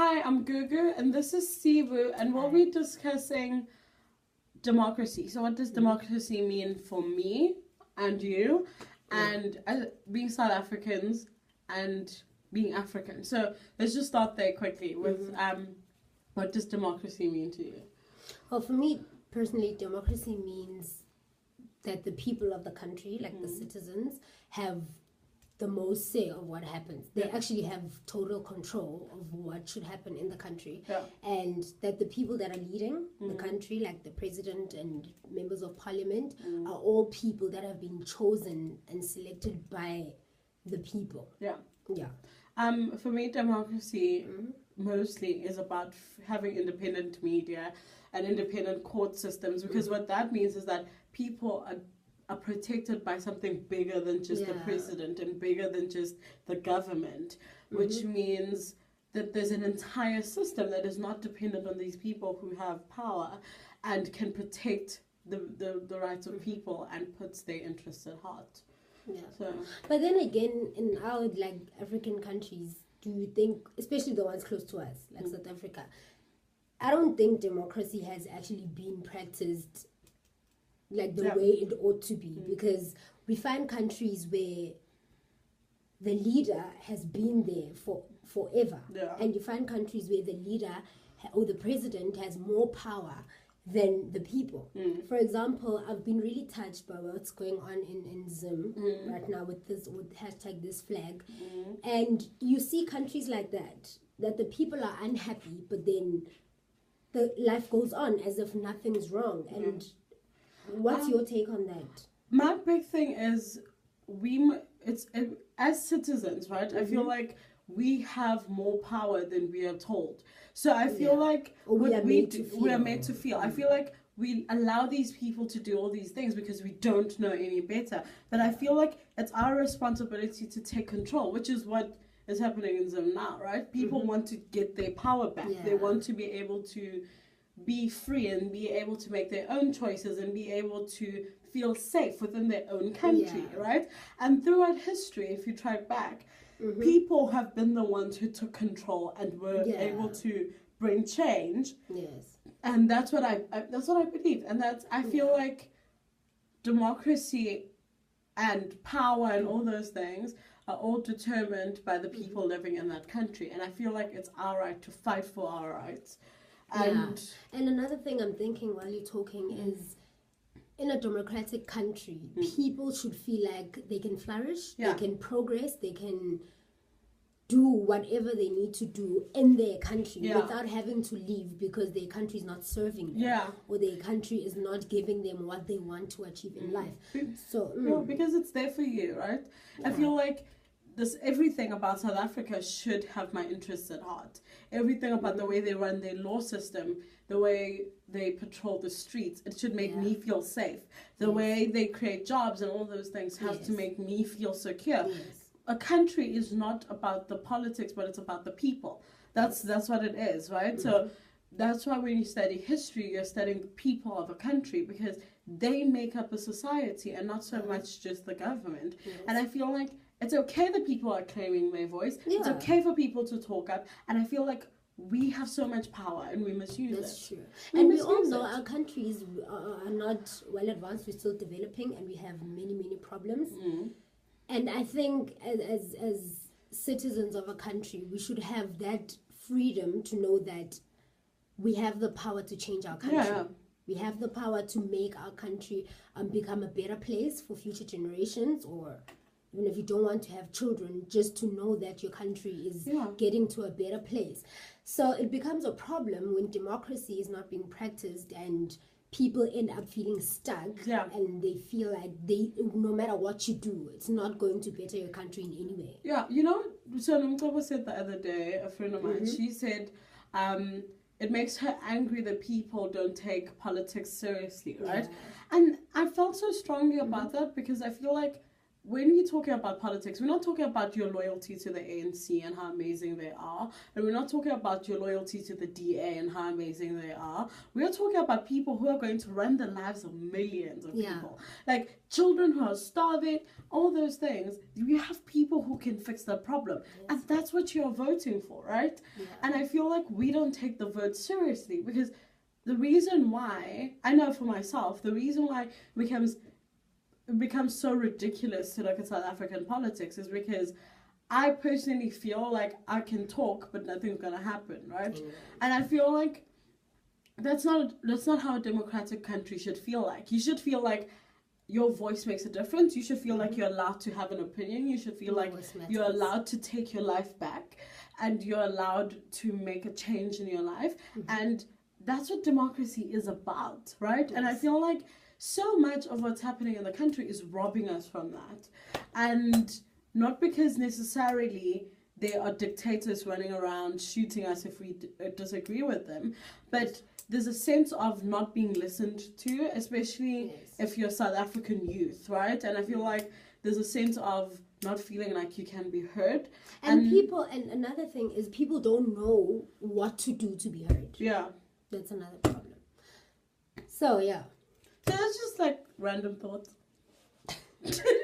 Hi, I'm Gugu, and this is Sibu, and we'll be discussing democracy. So, what does democracy mean for me and you, and being South Africans and being African? So, let's just start there quickly with what does democracy mean to you? Well, for me personally, democracy means that the people of the country, like the citizens, have the most say of what happens. They actually have total control of what should happen in the country. And that the people that are leading the country, like the president and members of parliament, are all people that have been chosen and selected by the people. For me, democracy mostly is about having independent media and independent court systems, because what that means is that people are protected by something bigger than just the president and bigger than just the government, which means that there's an entire system that is not dependent on these people who have power and can protect the rights of people and puts their interests at heart. So. But then again, in our African countries, do you think, especially the ones close to us, like South Africa, I don't think democracy has actually been practiced like the way it ought to be, because we find countries where the leader has been there for forever, and you find countries where the leader or the president has more power than the people. For example, I've been really touched by what's going on in Zim right now with hashtag this flag, and you see countries like that the people are unhappy, but then the life goes on as if nothing is wrong. And what's your take on that? My big thing is as citizens, right? I feel like we have more power than we are told. So I feel like we are made to feel. I feel like we allow these people to do all these things because we don't know any better. But I feel like it's our responsibility to take control, which is what is happening in Zim now, right? People want to get their power back. They want to be able to be free and be able to make their own choices and be able to feel safe within their own country, right? And throughout history, if you track back, people have been the ones who took control and were able to bring change. And that's what I believe. And I feel like democracy and power and all those things are all determined by the people living in that country. And I feel like it's our right to fight for our rights. And another thing I'm thinking while you're talking is, in a democratic country, people should feel like they can flourish, they can progress, they can do whatever they need to do in their country without having to leave because their country is not serving them or their country is not giving them what they want to achieve in life. So because it's there for you, right? I feel like everything about South Africa should have my interests at heart. Everything about the way they run their law system, the way they patrol the streets, it should make me feel safe. The way they create jobs and all those things have to make me feel secure. A country is not about the politics, but it's about the people. That's what it is, right? So that's why when you study history, you're studying the people of a country, because they make up a society and not so much just the government. And I feel like it's okay that people are claiming their voice. It's okay for people to talk up. And I feel like we have so much power and we misuse it. That's true. And we all know our countries are not well advanced. We're still developing and we have many, many problems. And I think as citizens of a country, we should have that freedom to know that we have the power to change our country. We have the power to make our country become a better place for future generations, or even if you don't want to have children, just to know that your country is getting to a better place. So it becomes a problem when democracy is not being practiced and people end up feeling stuck and they feel like no matter what you do, it's not going to better your country in any way. So Nomtobo said the other day, a friend of mine, she said it makes her angry that people don't take politics seriously, right? And I felt so strongly about that, because I feel like when we're talking about politics, we're not talking about your loyalty to the ANC and how amazing they are. And we're not talking about your loyalty to the DA and how amazing they are. We're talking about people who are going to run the lives of millions of people. Like children who are starving, all those things. You have people who can fix the problem. Yes. And that's what you're voting for, right? Yeah. And I feel like we don't take the vote seriously, because the reason why, I know for myself, the reason why it becomes so ridiculous to look at South African politics is because I personally feel like I can talk, but nothing's gonna happen, right? Mm. And I feel like that's not how a democratic country should feel like. You should feel like your voice makes a difference. You should feel like you're allowed to have an opinion. You should feel like you're allowed to take your life back, and you're allowed to make a change in your life. And that's what democracy is about, right? Yes. And I feel like so much of what's happening in the country is robbing us from that. And not because necessarily there are dictators running around shooting us if we disagree with them, but there's a sense of not being listened to, especially if you're South African youth, right? And I feel like there's a sense of not feeling like you can be heard. And another thing is people don't know what to do to be heard. Yeah. That's another problem. So, yeah. So that's just like random thoughts.